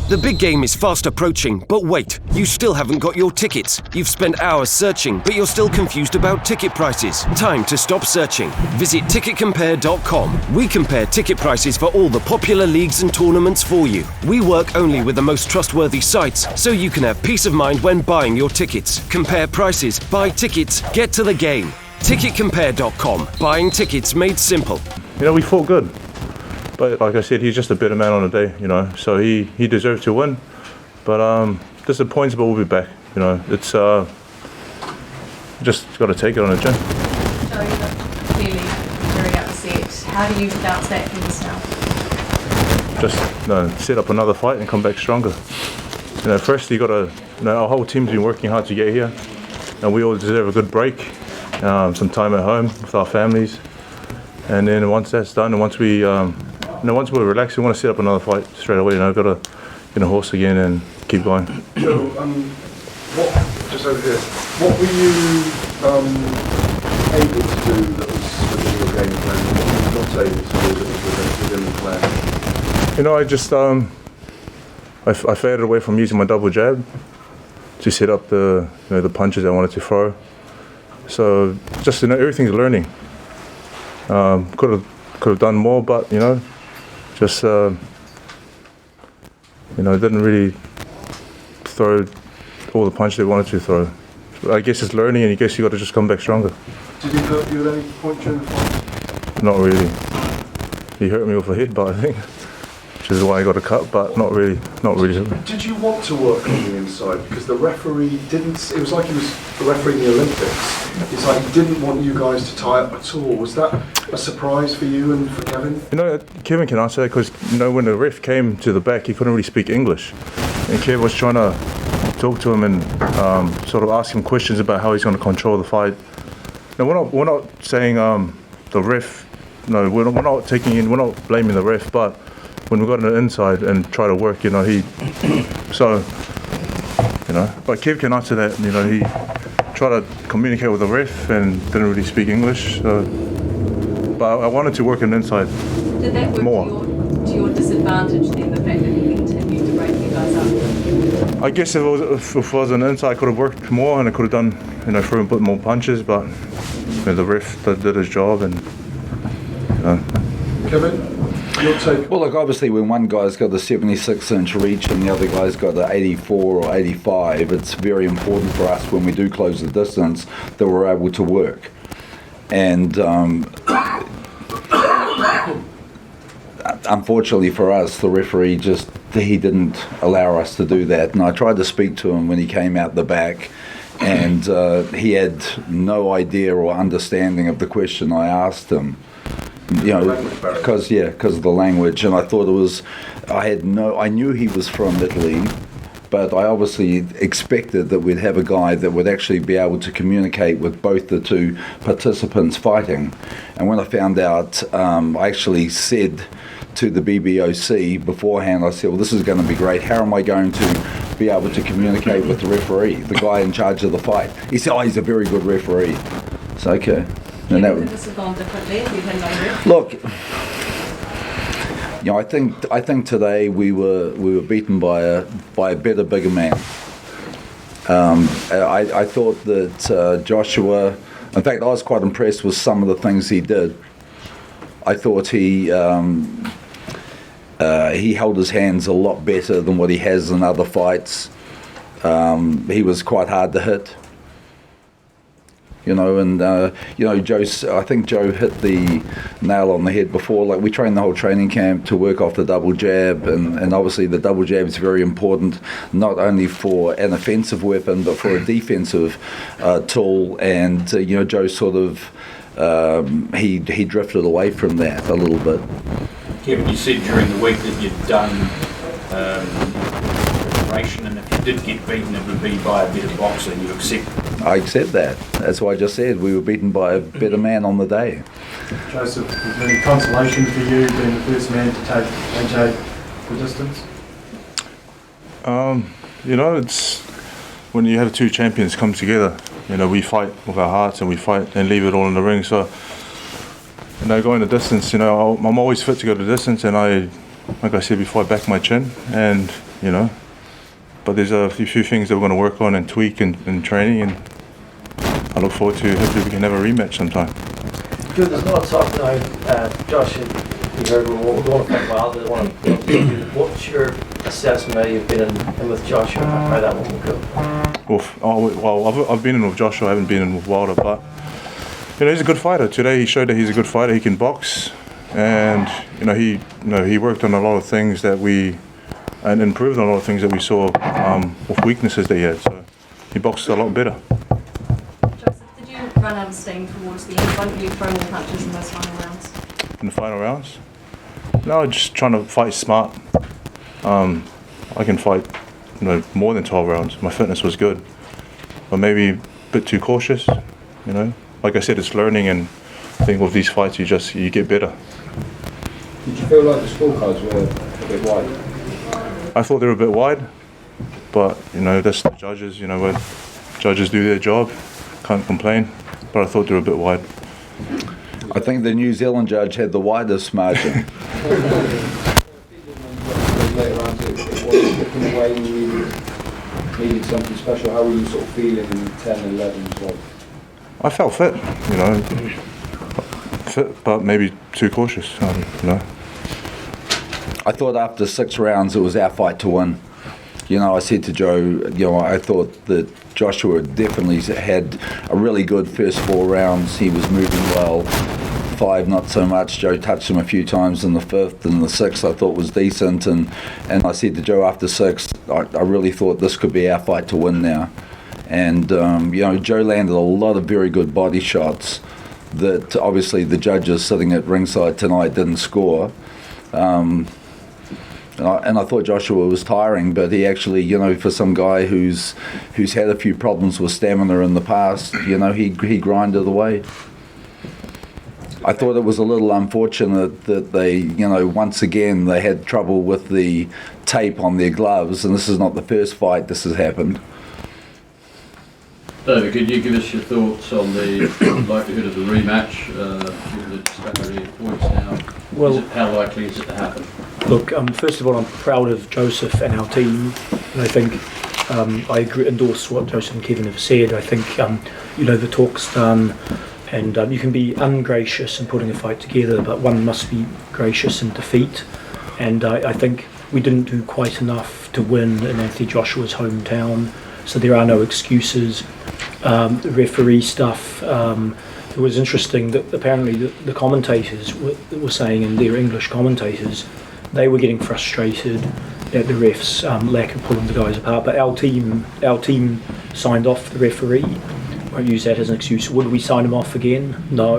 The big game is fast approaching, but wait, you still haven't got your tickets. You've spent hours searching, but you're still confused about ticket prices. Time to stop searching. Visit ticketcompare.com. We compare ticket prices for all the popular leagues and tournaments for you. We work only with the most trustworthy sites, so you can have peace of mind when buying your tickets. Compare prices, buy tickets, get to the game. Ticketcompare.com. Buying tickets made simple. We fought good. But like I said, he's just a better man on the day, so he deserved to win. But disappoints, but we'll be back. It's just got to take it on the chin. So you look clearly very upset. How do you bounce back from this now? Just set up another fight and come back stronger. First you got to, our whole team's been working hard to get here, and we all deserve a good break, some time at home with our families. And then once that's done, and once we're relaxed, we want to set up another fight straight away. Got to get a horse again and keep going. Joe, just over here, what were you able to do that was within your game plan? What were you not able to do that was within the plan? I just I faded away from using my double jab to set up the the punches I wanted to throw. So just everything's learning. Could have done more, but just didn't really throw all the punches they wanted to throw. I guess it's learning, and I guess you got to just come back stronger. Did he hurt you at any point during the fight? Not really. He hurt me with a headbutt, I think, which is why I got a cut, but not really. Did you want to work on the inside? Because the referee didn't. It was like he was refereeing the Olympics. It's like he didn't want you guys to tie up at all. Was that a surprise for you and for Kevin? Kevin can answer that because when the ref came to the back, he couldn't really speak English, and Kev was trying to talk to him and sort of ask him questions about how he's going to control the fight. Now we're not saying the ref. No, we're not blaming the ref, but when we got on the inside and try to work, but Kev can answer that. He tried to communicate with the ref and didn't really speak English. So, but I wanted to work on the inside. Did that work more to your disadvantage then, the fact that he continued to break you guys up? I guess if it was on the inside, I could have worked more and I could have done, through and put more punches. But the ref did his job, and Kevin. Well, look, obviously when one guy's got the 76-inch reach and the other guy's got the 84 or 85, it's very important for us when we do close the distance that we're able to work. And unfortunately for us, the referee he didn't allow us to do that. And I tried to speak to him when he came out the back, and he had no idea or understanding of the question I asked him. Because of the language, and I thought I knew he was from Italy, but I obviously expected that we'd have a guy that would actually be able to communicate with both the two participants fighting. And when I found out, I actually said to the BBOC beforehand, I said, well, this is going to be great. How am I going to be able to communicate with the referee, the guy in charge of the fight? He said, he's a very good referee. So, okay. And this has gone differently. We've had no ref. Look, I think today we were beaten by a better, bigger man. I thought that Joshua. In fact, I was quite impressed with some of the things he did. I thought he held his hands a lot better than what he has in other fights. He was quite hard to hit. I think Joe hit the nail on the head before. Like, we trained the whole training camp to work off the double jab, and obviously the double jab is very important, not only for an offensive weapon, but for a defensive tool. And, Joe sort of, he drifted away from that a little bit. Kevin, you said during the week that you'd done preparation, and if you did get beaten, it would be by a better boxer. You accept? I accept that. That's what I just said. We were beaten by a better man on the day. Joseph, is there any consolation for you being the first man to take AJ the distance? It's when you have two champions come together. We fight with our hearts and we fight and leave it all in the ring. So, going the distance, I'm always fit to go the distance, and like I said before, I back my chin, and you know. But there's a few things that we're going to work on and tweak in training, and I look forward to hopefully we can have a rematch sometime. Good, there's not a talk now, Josh, you heard we want to play well, what's your assessment now you've been in with Joshua, how that one will go? Well, I've been in with Joshua, I haven't been in with Wilder, but you know, he's a good fighter. Today he showed that he's a good fighter, he can box, and he worked on a lot of things and improved on a lot of things that we saw with weaknesses that he had, so he boxed a lot better. Joseph, did you run out of steam towards the end? Why didn't you throw more punches in those final rounds? In the final rounds? No, just trying to fight smart. I can fight more than 12 rounds. My fitness was good, but maybe a bit too cautious, you know. Like I said, it's learning, and I think with these fights you get better. Did you feel like the scorecards were a bit wide? I thought they were a bit wide, but you know, that's the judges. You know, when judges do their job, can't complain. But I thought they were a bit wide. I think the New Zealand judge had the widest margin. Later on, it was looking away, you needed something special. How were you sort of feeling in 10 and 11 as well? I felt fit, you know, fit, but maybe too cautious. You know. I thought after 6 rounds it was our fight to win. You know, I said to Joe, you know, I thought that Joshua definitely had a really good first 4 rounds. He was moving well. 5 not so much. Joe touched him a few times in the 5th, and the 6th I thought was decent. And I said to Joe after 6, I really thought this could be our fight to win now. And you know, Joe landed a lot of very good body shots that obviously the judges sitting at ringside tonight didn't score. And I thought Joshua was tiring, but he actually, you know, for some guy who's had a few problems with stamina in the past, you know, he grinded away. I thought it was a little unfortunate that they, you know, once again they had trouble with the tape on their gloves, and this is not the first fight this has happened. David, could you give us your thoughts on the likelihood of the rematch? Given the disparity of points now, well, how likely is it to happen? Look, first of all, I'm proud of Joseph and our team, and I think I endorse what Joseph and Kevin have said. I think you know, the talk's done, and you can be ungracious in putting a fight together, but one must be gracious in defeat. And I think we didn't do quite enough to win in Anthony Joshua's hometown, so there are no excuses. The referee stuff, it was interesting that apparently the commentators were saying, and their English commentators, they were getting frustrated at the refs' lack of pulling the guys apart. But our team signed off the referee. Won't use that as an excuse. Would we sign him off again? No.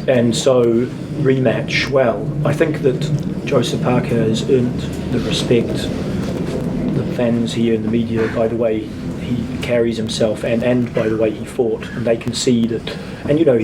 And so rematch. Well, I think that Joseph Parker has earned the respect of the fans here in the media by the way he carries himself and by the way he fought, and they can see that. And you know,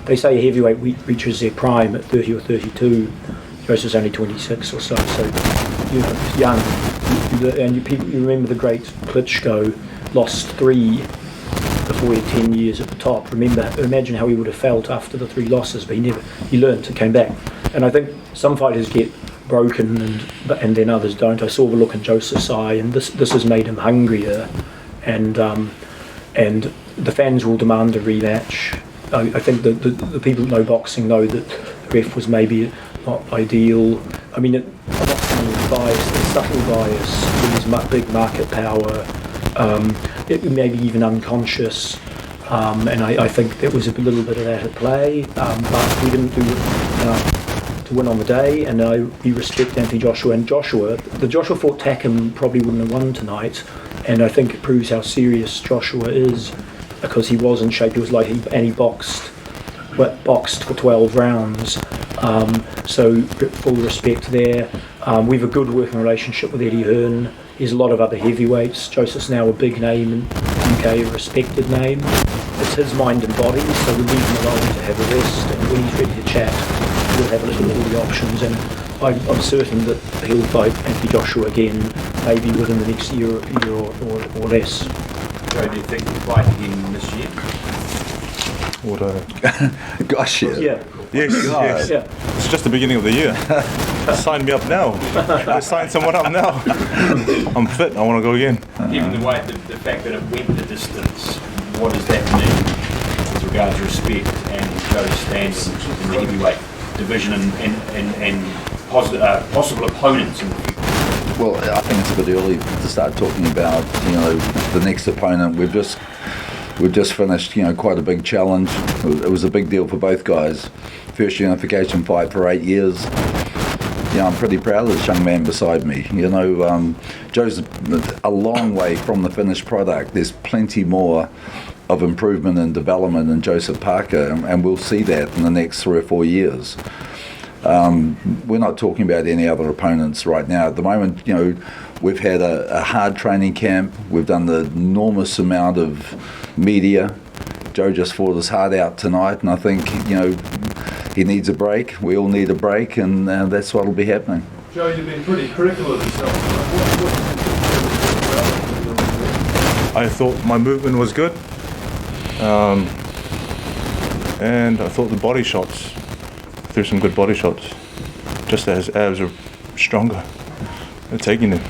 they say a heavyweight reaches their prime at 30 or 32. Joseph's only 26 or so, you know, he's young. And you remember the great Klitschko lost 3 before he had 10 years at the top. Imagine how he would have felt after the 3 losses, but he learnt and came back. And I think some fighters get broken and then others don't. I saw the look in Joseph's eye, and this has made him hungrier. And the fans will demand a rematch. I think the people that know boxing know that the ref was maybe not ideal. I mean, I'm not saying it's bias, there's subtle bias, there's big market power, it may be even unconscious, and I think there was a little bit of that at play, but we didn't do enough to win on the day, and we respect Anthony Joshua. And the Joshua fought Takam probably wouldn't have won tonight, and I think it proves how serious Joshua is, because he was in shape. He was he boxed for 12 rounds, so full respect there. We have a good working relationship with Eddie Hearn. There's a lot of other heavyweights. Joseph's now a big name in UK, a respected name. It's his mind and body, so we leave him alone to have a rest, and when he's ready to chat, we'll have a look at all the options, and I'm certain that he'll fight Anthony Joshua again, maybe within the next year or less. Joe, do you think you'll fight again this year? Gosh, yeah. Yeah. Yes, yes. Yeah. It's just the beginning of the year. Sign me up now. Sign someone up now. I'm fit. I want to go again. Given the fact that it went the distance, what does that mean with regards to respect and Joe's standing in the heavyweight division and possible opponents in the future? Well, I think it's a bit early to start talking about, the next opponent. We've just finished, quite a big challenge. It was a big deal for both guys. First unification fight for 8 years. I'm pretty proud of this young man beside me. Joe's a long way from the finished product. There's plenty more of improvement and development in Joseph Parker, and we'll see that in the next 3 or 4 years. We're not talking about any other opponents right now. At the moment, we've had a hard training camp. We've done the enormous amount of media. Joe just fought his heart out tonight, and I think, he needs a break. We all need a break, and that's what will be happening. Joe, you've been pretty critical of yourself. I thought my movement was good. And I thought the body shots, threw some good body shots. Just that his abs are stronger. They're taking it.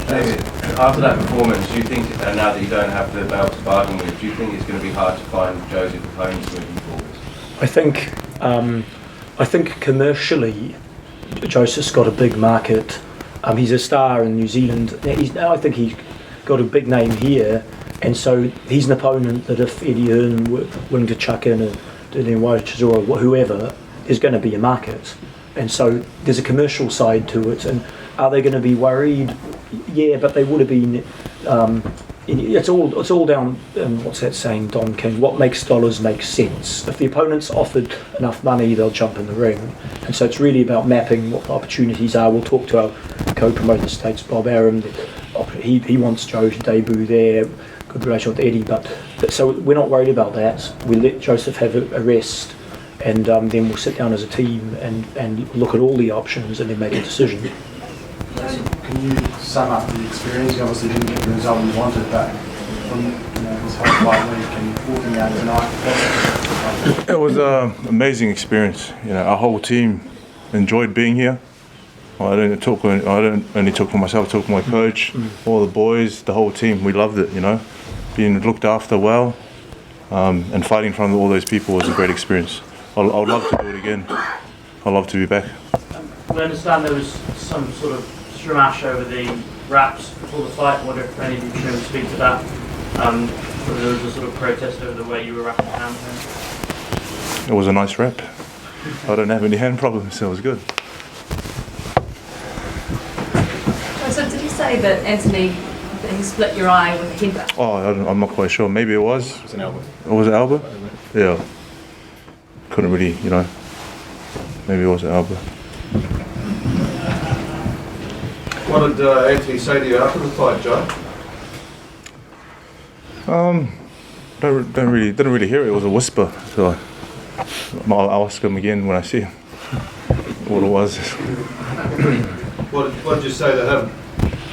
David, after that performance, do you think, now that you don't have the belt to bargain with, do you think it's going to be hard to find Joseph opponents moving forward? I think commercially, Joseph's got a big market. He's a star in New Zealand. I think he's got a big name here, and so he's an opponent that if Eddie Hearn were willing to chuck in a Dylan White or whoever, is going to be a market. And so there's a commercial side to it. And are they going to be worried? Yeah, but they would have been. It's all down. What's that saying, Don King? What makes dollars make sense. If the opponent's offered enough money, they'll jump in the ring. And so it's really about mapping what the opportunities are. We'll talk to our co-promoter states, Bob Aram. He wants Joe to debut there. Good relation with Eddie, but so we're not worried about that. We let Joseph have a rest, and then we'll sit down as a team and look at all the options and then make a decision. Can you sum up the experience? You obviously didn't get the result you wanted, but from this whole fight week and walking out tonight, it was an amazing experience. Our whole team enjoyed being here. I don't only talk for myself. I talk for my coach, all the boys, the whole team. We loved it. Being looked after well, and fighting in front of all those people was a great experience. I'd love to do it again. I'd love to be back. We understand there was some sort of stramash over the wraps before the fight. I wonder if any of you can speak to that. Whether there was a sort of protest over the way you were wrapping your hands. It was a nice wrap. I don't have any hand problems, so it was good. So did you say that Anthony, that he split your eye with a headbutt? Oh, I'm not quite sure. Maybe it was. It was an elbow. Oh, was it elbow? Yeah. Couldn't really, maybe it was an elbow. What did Anthony say to you after the fight, Joe? Didn't really hear it. It was a whisper. So I'll ask him again when I see him what it was. What did you say to him?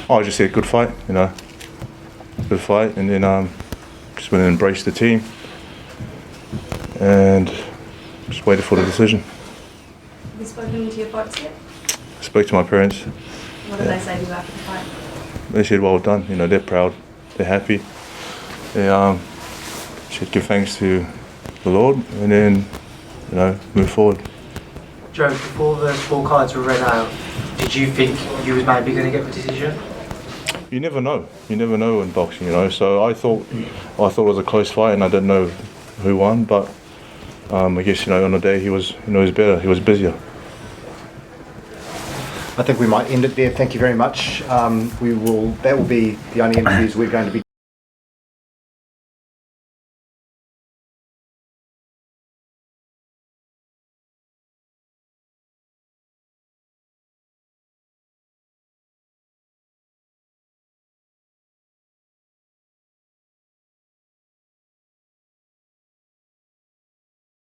I just said good fight, good fight, and then just went and embraced the team and just waited for the decision. Have you spoken to your folks yet? Spoke to my parents. What did they say to you after the fight? They said well done. They're proud, they're happy. They should give thanks to the Lord and then move forward. Joe, before the scorecards were read out, did you think you was maybe going to get the decision? You never know. You never know in boxing, So I thought it was a close fight, and I didn't know who won. But I guess on the day he was better. He was busier. I think we might end it there. Thank you very much. That will be the only interviews we're going to be